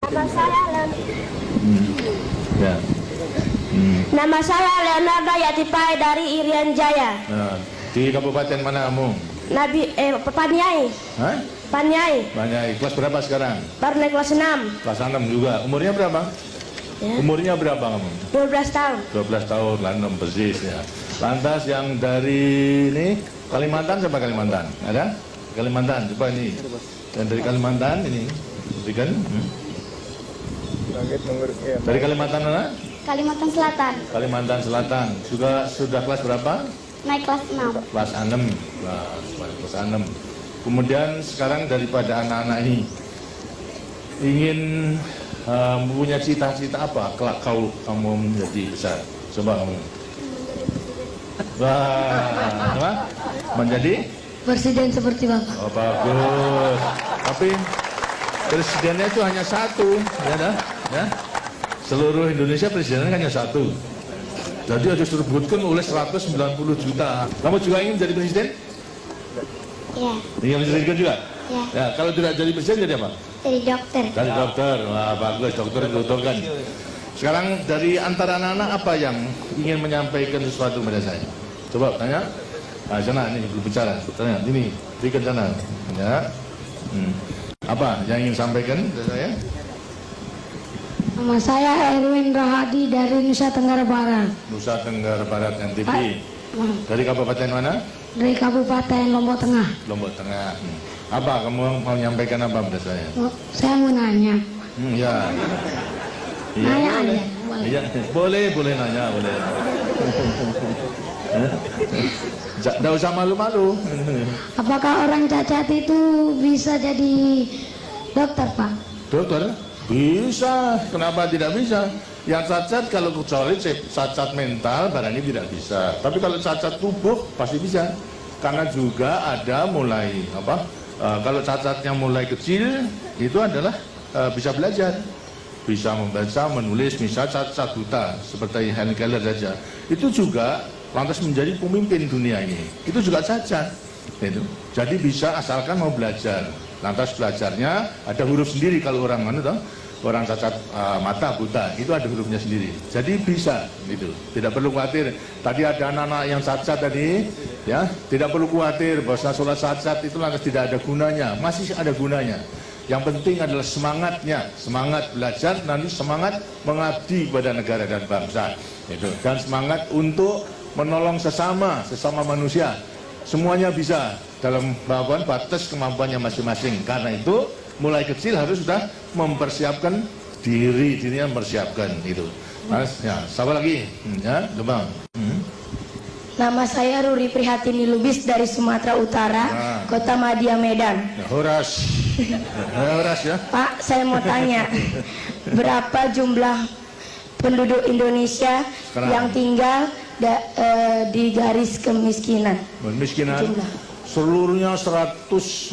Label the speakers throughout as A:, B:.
A: Nama saya
B: Ya.
A: Nama saya Leonardo Yatipai dari Irian Jaya.
B: Nah, di kabupaten mana kamu?
A: Paniai.
B: Hah?
A: Paniai.
B: Paniai. Kelas berapa sekarang?
A: Baru naik kelas 6.
B: Kelas 6 juga. Umurnya berapa?
A: Ya.
B: Umurnya berapa kamu?
A: 12 tahun.
B: 12 tahun, lah 6 persis ya. Lantas yang dari ini Kalimantan siapa Kalimantan? Ada? Kalimantan, coba ini. Yang dari Kalimantan ini. Berikan. Dari Kalimantan mana?
A: Kalimantan Selatan.
B: Kalimantan Selatan. Sudah kelas berapa?
A: Naik kelas 6.
B: Kelas 6. Kelas 6. Kemudian sekarang daripada anak-anak ini ingin punya cita-cita apa kelak kamu menjadi besar? Coba kamu. Wah, apa? Menjadi
A: Presiden seperti Bapak.
B: oh, bagus. Tapi presidennya itu hanya satu, ya dah, ya. Seluruh Indonesia presidennya hanya satu. Jadi harus direbutkan oleh 190 juta. Kamu juga ingin jadi presiden?
A: Ya.
B: Ingin menjadi presiden juga?
A: Ya.
B: Ya, kalau tidak jadi presiden jadi apa?
A: Jadi dokter.
B: Dari dokter, wah bagus, dokter dibutuhkan. Sekarang dari antara anak-anak apa yang ingin menyampaikan sesuatu pada saya? Coba tanya. Nah, sana ini berbicara. Tanya, ini berikan sana. Ya. Apa yang ingin sampaikan pada saya?
A: Nama saya Erwin Rahadi dari Nusa Tenggara Barat.
B: Nusa Tenggara Barat NTB. Dari kabupaten mana?
A: Dari Kabupaten Lombok Tengah.
B: Lombok Tengah. Apa kamu mau menyampaikan apa pada saya?
A: Saya mau nanya.
B: Ya.
A: Nanya
B: boleh.
A: aja, boleh.
B: Iya, boleh nanya, boleh. Tidak usah malu-malu.
A: Apakah orang cacat itu bisa jadi dokter, Pak?
B: Dokter? Bisa. Kenapa tidak bisa? Yang cacat kalau kecuali cacat mental barangnya tidak bisa. Tapi kalau cacat tubuh pasti bisa. Karena juga ada mulai apa? Kalau cacatnya mulai kecil itu adalah bisa belajar, bisa membaca, menulis, misalnya cacat buta seperti Helen Keller saja. Itu juga lantas menjadi pemimpin dunia ini. Itu juga cacat. Itu. Jadi bisa asalkan mau belajar. Lantas belajarnya ada huruf sendiri kalau orang orang cacat mata buta itu ada hurufnya sendiri. Jadi bisa gitu. Tidak perlu khawatir. Tadi ada anak-anak yang cacat tadi, ya tidak perlu khawatir bahwa sholat cacat itu lantas tidak ada gunanya. Masih ada gunanya. Yang penting adalah semangatnya, semangat belajar, nanti semangat mengabdi kepada negara dan bangsa. Itu. Dan semangat untuk menolong sesama manusia. Semuanya bisa dalam batas kemampuannya masing-masing. Karena itu mulai kecil harus sudah mempersiapkan dirinya mempersiapkan itu. Mas, ya, siapa lagi? Ya, coba.
A: Nama saya Ruri Prihatini Lubis dari Sumatera Utara, Kota Madia, Medan.
B: Ya, Horas. Horas ya.
A: Pak, saya mau tanya, berapa jumlah penduduk Indonesia
B: sekarang
A: yang tinggal di garis kemiskinan?
B: Kemiskinan.
A: Jumlah.
B: Seluruhnya 190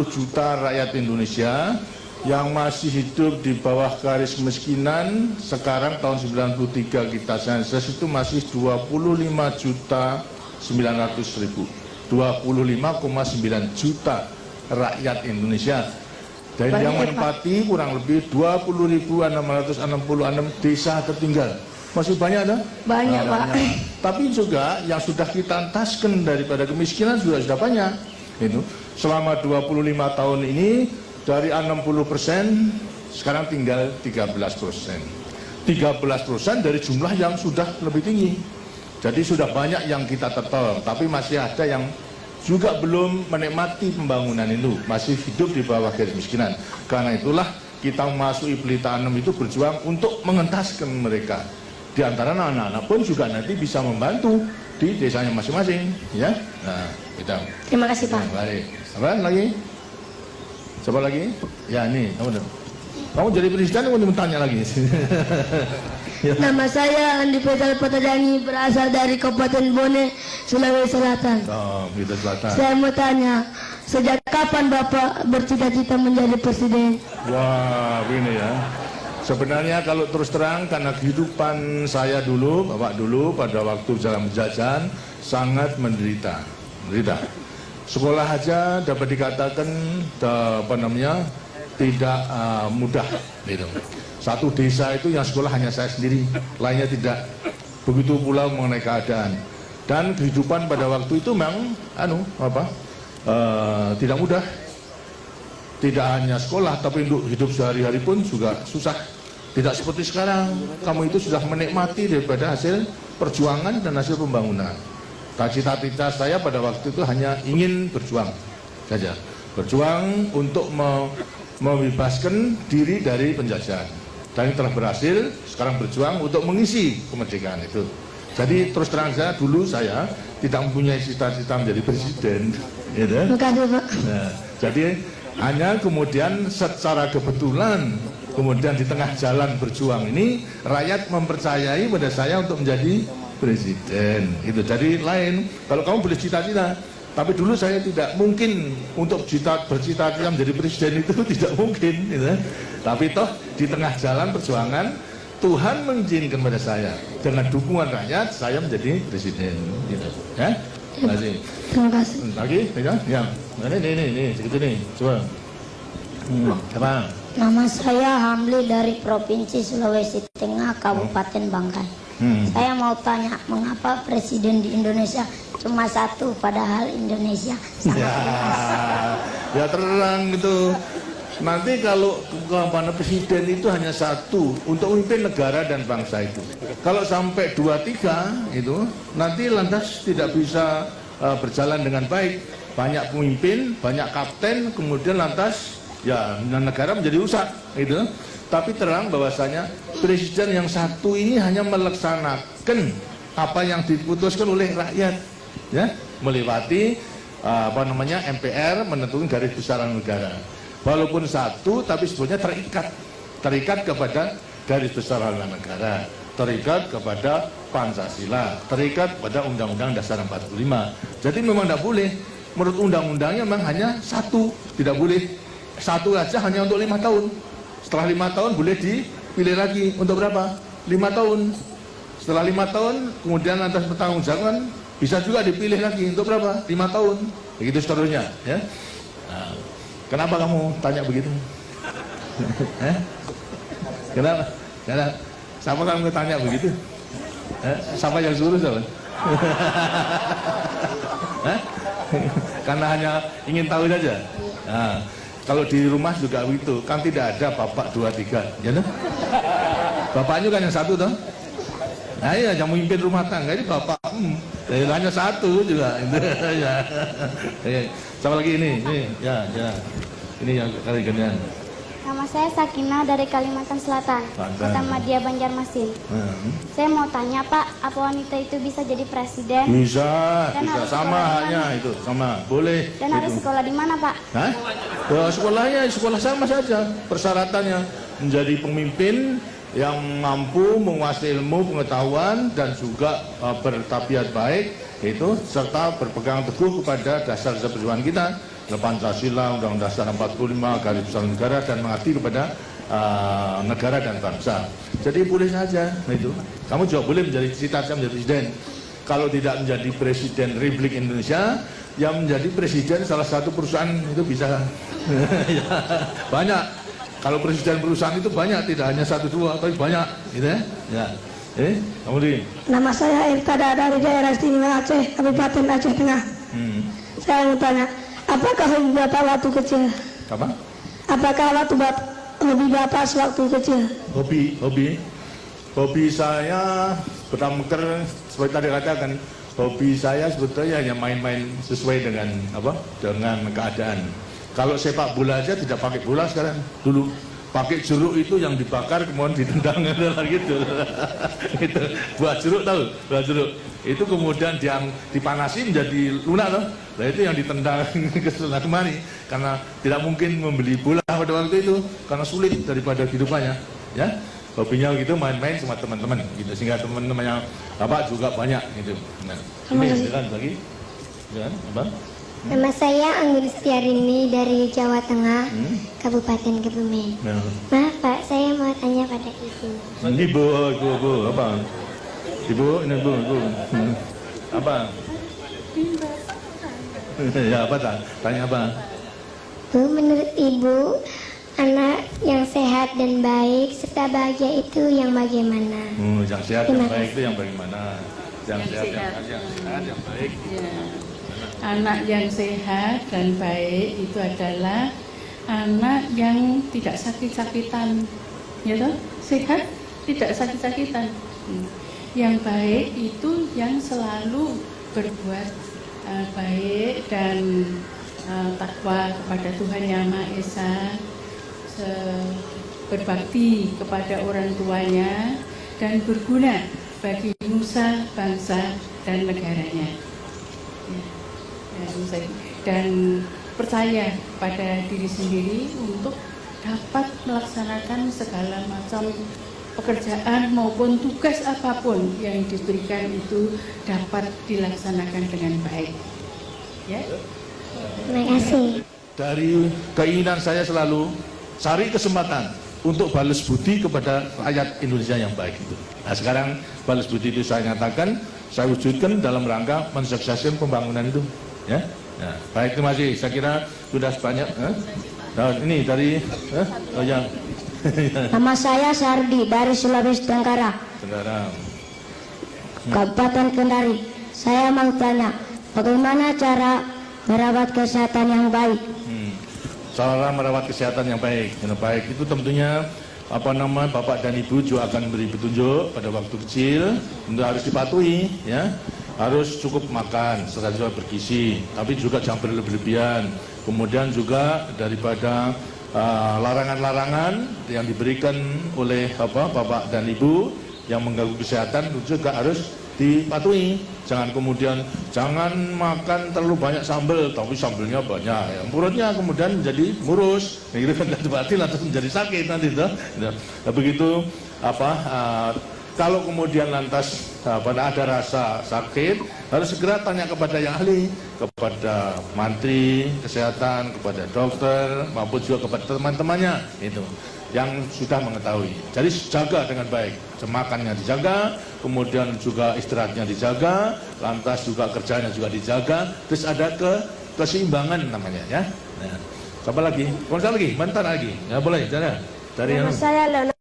B: juta rakyat Indonesia yang masih hidup di bawah garis kemiskinan. Sekarang tahun 93 kita sensus itu masih 25.900.000. 25,9 juta rakyat Indonesia. Dan yang menempati kurang lebih 20.666 desa tertinggal. Masih banyak ada?
A: Banyak, Pak.
B: Tapi juga yang sudah kita entaskan daripada kemiskinan sudah banyak. Itu selama 25 tahun ini dari 60% sekarang tinggal 13%. 13% dari jumlah yang sudah lebih tinggi. Jadi sudah banyak yang kita tolong, tapi masih ada yang juga belum menikmati pembangunan itu, masih hidup di bawah garis kemiskinan. Karena itulah kita memasuki Pelita 6 itu berjuang untuk mengentaskan mereka. Di antara anak-anak pun juga nanti bisa membantu di desanya masing-masing, ya. Nah, kita.
A: Terima kasih, Pak.
B: Baik. Apa lagi? Coba lagi? Ya, ini kamu jadi presiden, kamu tanya lagi. Ya.
A: Nama saya Andi Petal Patadangi, berasal dari Kabupaten Bone, Sulawesi Selatan.
B: Oh, gitu Selatan.
A: Saya mau tanya, sejak kapan Bapak bercita-cita menjadi presiden?
B: Wah, ini ya. Sebenarnya kalau terus terang karena kehidupan saya dulu, Bapak dulu pada waktu dalam penjajahan sangat menderita. Sekolah aja dapat dikatakan tidak mudah gitu. Satu desa itu yang sekolah hanya saya sendiri, lainnya tidak. Begitu pula mengenai keadaan dan kehidupan pada waktu itu memang tidak mudah. Tidak hanya sekolah, tapi untuk hidup sehari-hari pun juga susah. Tidak seperti sekarang, kamu itu sudah menikmati daripada hasil perjuangan dan hasil pembangunan. Cita-cita saya pada waktu itu hanya ingin berjuang saja, berjuang untuk membebaskan diri dari penjajahan. Dan telah berhasil, sekarang berjuang untuk mengisi kemerdekaan itu. Jadi terus terang saja, dulu saya tidak mempunyai cita-cita menjadi presiden, gitu. Nah, jadi hanya kemudian secara kebetulan, kemudian di tengah jalan berjuang ini, rakyat mempercayai pada saya untuk menjadi presiden. Itu jadi lain. Kalau kamu boleh cita-cita, tapi dulu saya tidak mungkin untuk bercita-cita menjadi presiden itu tidak mungkin. Gitu. Tapi toh di tengah jalan perjuangan, Tuhan mengizinkan pada saya dengan dukungan rakyat, saya menjadi presiden. Gitu. Ya? Terima kasih.
A: Terima kasih.
B: Lagi, ya. Ini, segitu nih, coba. Apa?
A: Nama saya Hamli dari Provinsi Sulawesi Tengah, Kabupaten Bangkai. Saya mau tanya, mengapa presiden di Indonesia cuma satu, padahal Indonesia sangat luas?
B: Ya terang gitu. Nanti kalau presiden itu hanya satu untuk memimpin negara dan bangsa itu. Kalau sampai 2-3 itu, nanti lantas tidak bisa berjalan dengan baik. Banyak pemimpin, banyak kapten, kemudian lantas ya negara menjadi rusak gitu. Tapi terang bahwasanya presiden yang satu ini hanya melaksanakan apa yang diputuskan oleh rakyat, ya, melewati MPR menentukan garis besaran negara. Walaupun satu, tapi sebetulnya terikat kepada garis besar haluan negara, terikat kepada Pancasila, terikat pada Undang-Undang Dasar 45. Jadi memang tidak boleh, menurut undang-undangnya memang hanya satu, tidak boleh satu aja hanya untuk 5 tahun. Setelah 5 tahun boleh dipilih lagi untuk berapa? 5 tahun. Setelah 5 tahun, kemudian atas pertanggungjawaban bisa juga dipilih lagi untuk berapa? 5 tahun. Begitu seterusnya, ya. Nah, kenapa kamu tanya begitu? Kenapa? Siapa kamu tanya begitu? Siapa yang suruh siapa? Karena hanya ingin tahu saja. Nah, kalau di rumah juga begitu, kan tidak ada bapak 2-3, ya toh? Bapaknya kan yang satu toh? Nah iya, yang memimpin rumah tangga ini bapak, hanya satu juga. Ya. Sama lagi ini, ya. Ini yang kali gantian.
C: Nama saya Sakina dari Kalimantan Selatan, Kota Madia, Banjarmasin. Saya mau tanya Pak, apa wanita itu bisa jadi presiden?
B: Bisa sama hanya itu, sama, boleh.
C: Dan harus sekolah di mana Pak?
B: Hah? Sekolah sama saja. Persyaratannya menjadi pemimpin yang mampu menguasai ilmu pengetahuan dan juga bertabiat baik itu, serta berpegang teguh kepada dasar-dasar perjuangan kita, Pancasila, Undang-Undang Dasar 45, garis besar negara, dan mengabdi kepada negara dan bangsa. Jadi boleh saja itu. Kamu juga boleh menjadi cita-cita menjadi presiden. Kalau tidak menjadi presiden Republik Indonesia, yang menjadi presiden salah satu perusahaan itu bisa. Ya, banyak. Kalau presiden perusahaan itu banyak, tidak hanya 1-2, tapi banyak, gitu ya. Ya. Kamu di?
A: Nama saya Irtada dari daerah istimewa Aceh, Kabupaten Aceh Tengah. Saya mau tanya, apakah hobi Bapak waktu kecil?
B: Apa?
A: Apakah hobi Bapak sewaktu kecil?
B: Hobi saya pertama seperti tadi katakan, hobi saya sebetulnya hanya main-main sesuai dengan dengan keadaan. Kalau sepak bola aja tidak pakai bola sekarang, dulu pakai jeruk itu yang dibakar kemudian ditendang gitu. Itu buah jeruk, tahu? Buah jeruk itu kemudian dipanasi menjadi lunak loh. Nah itu yang ditendang ke sana kemari, karena tidak mungkin membeli bola pada waktu itu karena sulit daripada kehidupannya, ya. Hobinya gitu, main-main sama teman-teman gitu, sehingga teman-teman yang Bapak juga banyak gitu. Nah, ini silakan lagi. Silakan, Abang.
C: Nama saya Anggun Setiarini dari Jawa Tengah, Kabupaten Kebumen. Maaf Pak, saya mau tanya pada Ibu.
B: Ibu, apa? Ibu, ini Ibu. Apa? Ya, apa tak? Tanya apa?
C: Bu, menurut Ibu,
D: Anak yang sehat dan baik serta bahagia itu yang bagaimana?
B: Yang sehat dan baik itu yang bagaimana? Yang sehat yang baik.
E: Ya. Anak yang sehat dan baik itu adalah anak yang tidak sakit-sakitan, ya toh? Sehat, tidak sakit-sakitan. Yang baik itu yang selalu berbuat baik dan takwa kepada Tuhan Yang Maha Esa, berbakti kepada orang tuanya, dan berguna bagi nusa, bangsa, dan negaranya. Dan percaya pada diri sendiri untuk dapat melaksanakan segala macam pekerjaan maupun tugas apapun yang diberikan itu dapat dilaksanakan dengan baik. Ya.
D: Terima kasih.
B: Dari keinginan saya selalu cari kesempatan untuk balas budi kepada rakyat Indonesia yang baik itu. Nah sekarang balas budi itu saya nyatakan, saya wujudkan dalam rangka mensukseskan pembangunan itu. Ya, nah, baik, terima kasih. Saya kira sudah sebanyak. Nah ini dari yang
A: Nama saya Sardi dari Sulawesi Tenggara, Kabupaten Kendari. Saya mau tanya, bagaimana cara merawat kesehatan yang baik?
B: Cara merawat kesehatan yang baik. Yang baik itu tentunya Bapak dan Ibu juga akan beri petunjuk pada waktu kecil untuk harus dipatuhi, ya. Harus cukup makan, serta juga bergizi, tapi juga jangan berlebihan. Kemudian juga daripada larangan-larangan yang diberikan oleh Bapak dan Ibu yang mengganggu kesehatan juga harus dipatuhi. Jangan kemudian jangan makan terlalu banyak sambal, tapi sambelnya banyak, ya. Perutnya kemudian menjadi murus, gitu kan, lantas menjadi sakit nanti tuh. Nah, begitu kalau kemudian lantas ada rasa sakit, harus segera tanya kepada yang ahli, kepada Menteri Kesehatan, kepada dokter, maupun juga kepada teman-temannya itu yang sudah mengetahui. Jadi jaga dengan baik, makannya dijaga, kemudian juga istirahatnya dijaga, lantas juga kerjanya juga dijaga, terus ada keseimbangan namanya, ya. Nah, siapa lagi? Bentar lagi, ya boleh, dari
D: Nama saya Leonardo.